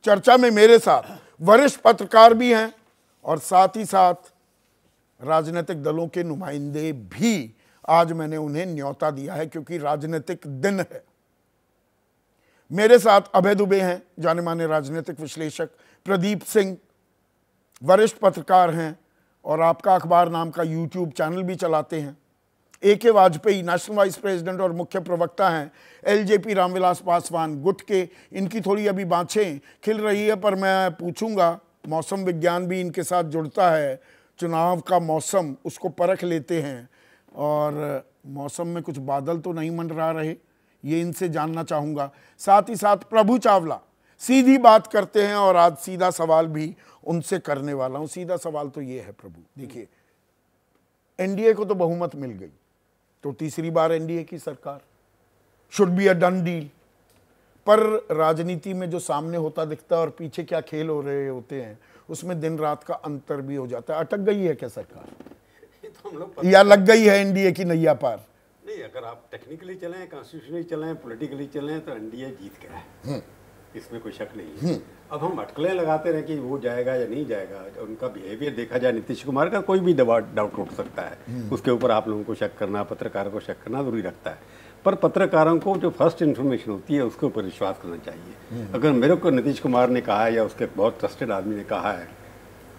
चर्चा में मेरे साथ वरिष्ठ पत्रकार भी हैं और साथ ही साथ राजनीतिक दलों के नुमाइंदे भी। आज मैंने उन्हें न्योता दिया है क्योंकि राजनीतिक दिन है। मेरे साथ अभय दुबे हैं, जाने माने राजनीतिक विश्लेषक, प्रदीप सिंह वरिष्ठ पत्रकार हैं और आपका अखबार नाम का यूट्यूब चैनल भी चलाते हैं। AK Vajpayee national vice president और मुख्य प्रवक्ता हैं। LJP रामविलास पासवान गुट के, इनकी थोड़ी अभी बाँछें खिल रही है पर मैं पूछूंगा, मौसम विज्ञान भी इनके साथ जुड़ता है, चुनाव का मौसम उसको परख लेते हैं और मौसम में कुछ बादल तो नहीं मंडरा रहे, ये इनसे जानना चाहूँगा। साथ ही साथ प्रभु चावला सीधी बात करते हैं और आज सीधा सवाल भी उनसे करने वाला हूँ। सीधा सवाल तो ये है प्रभु, देखिए NDA को तो बहुमत मिल गई, तो तीसरी बार NDA की सरकार, should be a done deal. पर राजनीति में जो सामने होता दिखता है और पीछे क्या खेल हो रहे होते हैं उसमें दिन रात का अंतर भी हो जाता है। अटक गई है क्या सरकार, तो हम लोग या लग गई है NDA की नैया पार? नहीं, अगर आप टेक्निकली चलें, कॉन्स्टिट्यूशनली चलें, पॉलिटिकली चलें तो NDA जीत गया है, इसमें कोई शक नहीं है। अब हम अटकलें लगाते रहे कि वो जाएगा या नहीं जाएगा, उनका बिहेवियर देखा जाए, नीतीश कुमार का कोई भी डाउट उठ सकता है, उसके ऊपर आप लोगों को शक करना, पत्रकारों को शक करना जरूरी रखता है। पर पत्रकारों को जो फर्स्ट इन्फॉर्मेशन होती है उसके ऊपर विश्वास करना चाहिए। अगर मेरे को नीतीश कुमार ने कहा है या उसके बहुत ट्रस्टेड आदमी ने कहा है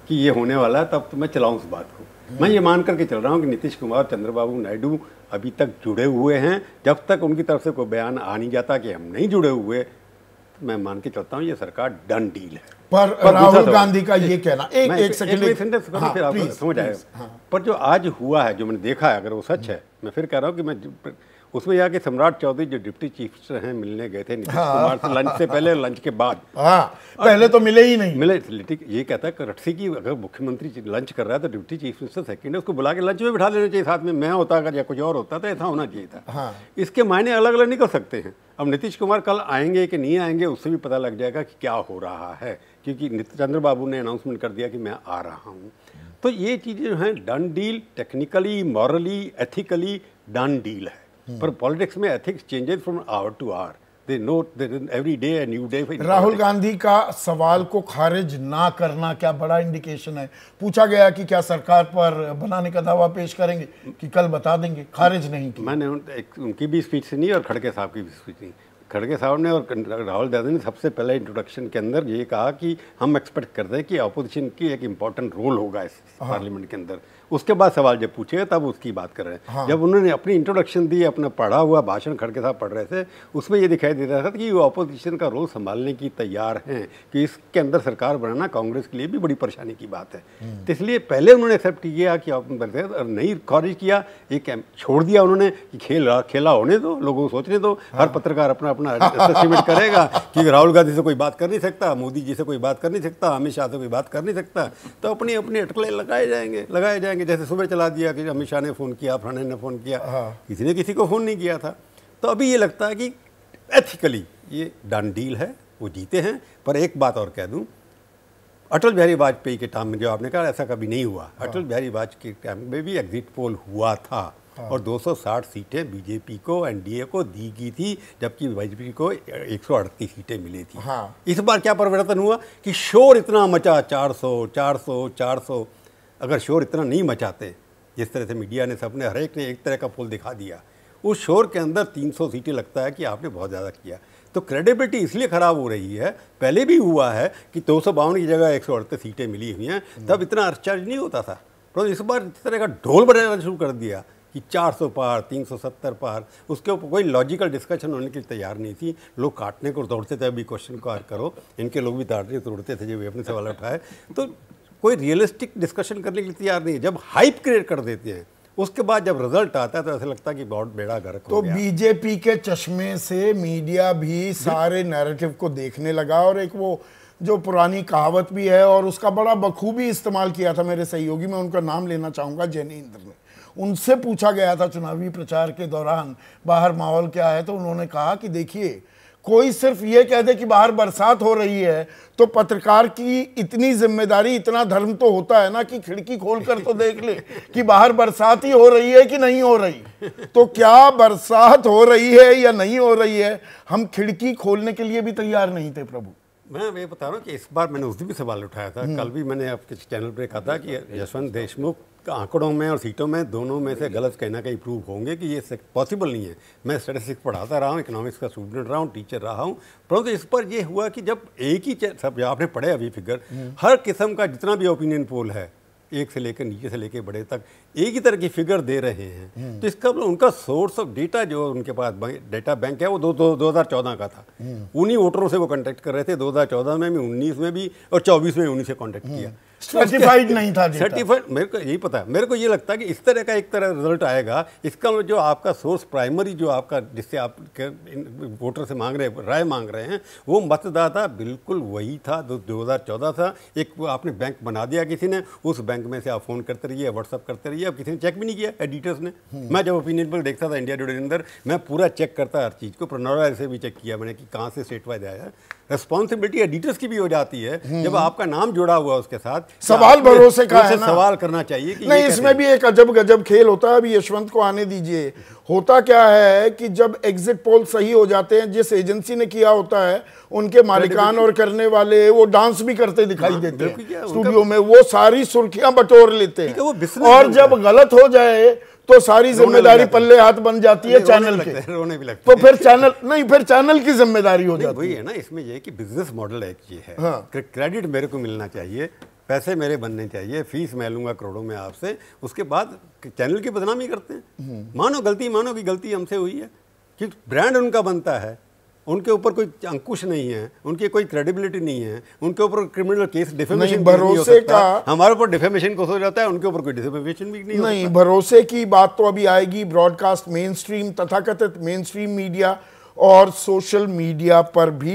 कि ये होने वाला है, तब तो मैं चलाऊँ उस बात को। मैं ये मान करके चल रहा हूँ कि नीतीश कुमार, चंद्रबाबू नायडू अभी तक जुड़े हुए हैं। जब तक उनकी तरफ से कोई बयान आ नहीं जाता कि हम नहीं जुड़े हुए, मैं मान के चलता हूँ ये सरकार डन डील है। पर राहुल गांधी का ये कहना, एक सेकंड फिर आप समझ आएगा। पर जो आज हुआ है, जो मैंने देखा है, अगर वो सच है, मैं फिर कह रहा हूँ कि मैं उसमें यह कि सम्राट चौधरी जो डिप्टी चीफ मिनिस्टर हैं मिलने गए थे नीतीश कुमार से, लंच से पहले, लंच के बाद। पहले तो मिले ही नहीं। मिले, ये कहता है रटसी की अगर मुख्यमंत्री लंच कर रहा है तो डिप्टी चीफ मिनिस्टर सेकंड है, उसको बुला के लंच में बिठा लेना चाहिए साथ में। मैं होता अगर या कुछ और होता तो ऐसा होना चाहिए था। इसके मायने अलग अलग निकल सकते हैं। अब नीतीश कुमार कल आएंगे कि नहीं आएंगे उससे भी पता लग जाएगा कि क्या हो रहा है, क्योंकि चंद्रबाबू ने अनाउंसमेंट कर दिया कि मैं आ रहा हूँ। तो ये चीज़ें जो हैं done deal, technically, morally, ethically done deal है। पर पॉलिटिक्स में ethics changes from hour to hour, they know every day a new day. Rahul Gandhi का सवाल को खारिज ना करना क्या बड़ा इंडिकेशन है? पूछा गया कि क्या सरकार पर बनाने का दावा पेश करेंगे कि कल बता देंगे, खारिज नहीं की। मैंने उनकी भी स्पीच सुनी और खड़गे साहब की भी स्पीच सुनी। खड़गे साहब ने और राहुल गांधी ने सबसे पहले इंट्रोडक्शन के अंदर ये कहा कि हम एक्सपेक्ट करते हैं कि अपोजिशन की एक इम्पॉर्टेंट रोल होगा इस पार्लियामेंट के अंदर। उसके बाद सवाल जब पूछे तब उसकी बात कर रहे हैं। जब उन्होंने अपनी इंट्रोडक्शन दी, अपना पढ़ा हुआ भाषण खड़गे साहब पढ़ रहे थे, उसमें ये दिखाई दे रहा था कि वो अपोजिशन का रोल संभालने की तैयार हैं, कि इसके अंदर सरकार बनाना कांग्रेस के लिए भी बड़ी परेशानी की बात है। तो इसलिए पहले उन्होंने एक्सेप्ट किया कि आप नहीं खारिज किया, एक छोड़ दिया उन्होंने कि खेला होने दो, लोगों को सोचने दो। हर पत्रकार अपना अपना एस्टिमेट करेगा कि राहुल गांधी से कोई बात कर नहीं सकता, मोदी जी से कोई बात कर नहीं सकता, अमित शाह से कोई बात कर नहीं सकता, तो अपनी अपनी अटकलें लगाए जाएंगे। जैसे सुबह चला दिया कि अमित शाह ने फ़ोन किया, फलाने ने फ़ोन किया, किसी ने किसी को फ़ोन नहीं किया था। तो अभी ये लगता है कि एथिकली ये डन डील है, वो जीते हैं। पर एक बात और कह दूं, अटल बिहारी वाजपेयी के टाइम में जो आपने कहा ऐसा कभी नहीं हुआ। अटल बिहारी वाजपेयी के टाइम में भी एग्जिट पोल हुआ था और 260 सीटें बीजेपी को, एनडीए को दी गई थी, जबकि बीजेपी को 138 सीटें मिली थी। इस बार क्या परिवर्तन हुआ कि शोर इतना मचा, 400। अगर शोर इतना नहीं मचाते, जिस तरह से मीडिया ने, सबने, हर एक ने एक तरह का पोल दिखा दिया, उस शोर के अंदर 300 सीटें लगता है कि आपने बहुत ज़्यादा किया। तो क्रेडिबिलिटी इसलिए ख़राब हो रही है। पहले भी हुआ है कि 252 की जगह 138 सीटें मिली हुई हैं, तब इतना अर्चार्ज नहीं होता था। तो इस बार इस तरह का ढोल बजाना शुरू कर दिया कि 400 पार, 370 पार, उसके ऊपर कोई लॉजिकल डिस्कशन होने के लिए तैयार नहीं थी। लोग काटने को दौड़ते थे। अभी क्वेश्चन को करो, इनके लोग भी काटने को दौड़ते थे जब अपने सवाल उठाए, तो कोई रियलिस्टिक डिस्कशन करने के लिए तैयार नहीं है। जब हाइप क्रिएट कर देते हैं, उसके बाद जब रिजल्ट आता है तो ऐसा लगता है कि बहुत बेड़ा गर्क हो गया। तो बीजेपी के चश्मे से मीडिया भी सारे नैरेटिव को देखने लगा और एक वो जो पुरानी कहावत भी है और उसका बड़ा बखूबी इस्तेमाल किया था मेरे सहयोगी, मैं उनका नाम लेना चाहूँगा, जैनेंद्र ने। उनसे पूछा गया था चुनावी प्रचार के दौरान बाहर माहौल क्या है, तो उन्होंने कहा कि देखिए, कोई सिर्फ ये कह दे कि बाहर बरसात हो रही है तो पत्रकार की इतनी जिम्मेदारी, इतना धर्म तो होता है ना कि खिड़की खोलकर तो देख ले कि बाहर बरसात ही हो रही है कि नहीं हो रही। तो क्या बरसात हो रही है या नहीं हो रही है, हम खिड़की खोलने के लिए भी तैयार नहीं थे प्रभु। मैं ये बता रहा हूँ कि इस बार मैंने उस दिन भी सवाल उठाया था, कल भी मैंने आपके चैनल पे कहा था कि यशवंत देशमुख आंकड़ों में और सीटों में दोनों में से गलत कहीं ना कहीं प्रूव होंगे कि ये पॉसिबल नहीं है। मैं स्टैटिस्टिक्स पढ़ाता रहा हूँ, इकोनॉमिक्स का स्टूडेंट रहा हूँ, टीचर रहा हूँ, परंतु इस पर ये हुआ कि जब एक ही सब जो आपने पढ़े अभी फिगर, हर किस्म का जितना भी ओपिनियन पोल है, एक से लेकर नीचे से लेकर बड़े तक एक ही तरह की फिगर दे रहे हैं, तो इसका उनका सोर्स ऑफ डेटा जो उनके पास डेटा बैंक है वो 2014 का था। उन्हीं वोटरों से वो कांटेक्ट कर रहे थे, 2014 में भी, 19 में भी और 24 में उन्हीं से कांटेक्ट किया। सर्टिफाइड नहीं था, सर्टिफाइड मेरे को यही पता है, मेरे को ये लगता है कि इस तरह का एक तरह रिजल्ट आएगा। इसका जो आपका सोर्स प्राइमरी जो आपका जिससे आप वोटर से मांग रहे राय मांग रहे हैं वो मतदाता बिल्कुल वही था 2014 था। एक आपने बैंक बना दिया किसी ने, उस बैंक में से आप फोन करते रहिए, व्हाट्सअप करते रहिए, अब किसी ने चेक भी नहीं किया, एडिटर्स ने। मैं जब ओपिनियन पोल देखता था इंडिया टुडे के अंदर, मैं पूरा चेक करता हर चीज़ को, प्रोनोरा से भी चेक किया मैंने कि कहाँ से स्टेट वाइज आया। रिस्पॉन्सिबिलिटी एडिटर्स की भी हो जाती है जब आपका नाम जुड़ा हुआ उसके साथ, सवाल भरोसे का है ना, सवाल करना चाहिए कि नहीं। इसमें भी एक अजब गजब खेल होता है। अभी यशवंत को आने दीजिए। होता क्या है कि जब एग्जिट पोल सही हो जाते हैं, जिस एजेंसी ने किया होता है उनके मालिकान और करने वाले वो डांस भी करते दिखाई देते हैं स्टूडियो में, वो सारी सुर्खियां बटोर लेते हैं, और जब गलत हो जाए तो सारी जिम्मेदारी पल्ले हाथ बन जाती है चैनल के, रोने भी लगता है। तो फिर चैनल नहीं, फिर चैनल की जिम्मेदारी हो जाती है। वही है ना, इसमें ये कि बिजनेस मॉडल एक ये है। क्रेडिट मेरे को मिलना चाहिए, पैसे मेरे बनने चाहिए, फीस मैं लूंगा करोड़ों में आपसे, उसके बाद चैनल की बदनामी करते हैं। मानो कि गलती हमसे हुई है, कि ब्रांड उनका बनता है, उनके ऊपर कोई अंकुश नहीं है, उनकी कोई क्रेडिबिलिटी नहीं है, उनके ऊपर क्रिमिनल केस डिफेमेशन भरोसे का, हमारे ऊपर डिफेमेशन को हो जाता है, उनके ऊपर कोई डिफेमेशन भी नहीं भरोसे की बात तो अभी आएगी। ब्रॉडकास्ट मेन स्ट्रीम, तथाकथित मेन स्ट्रीम मीडिया और सोशल मीडिया पर भी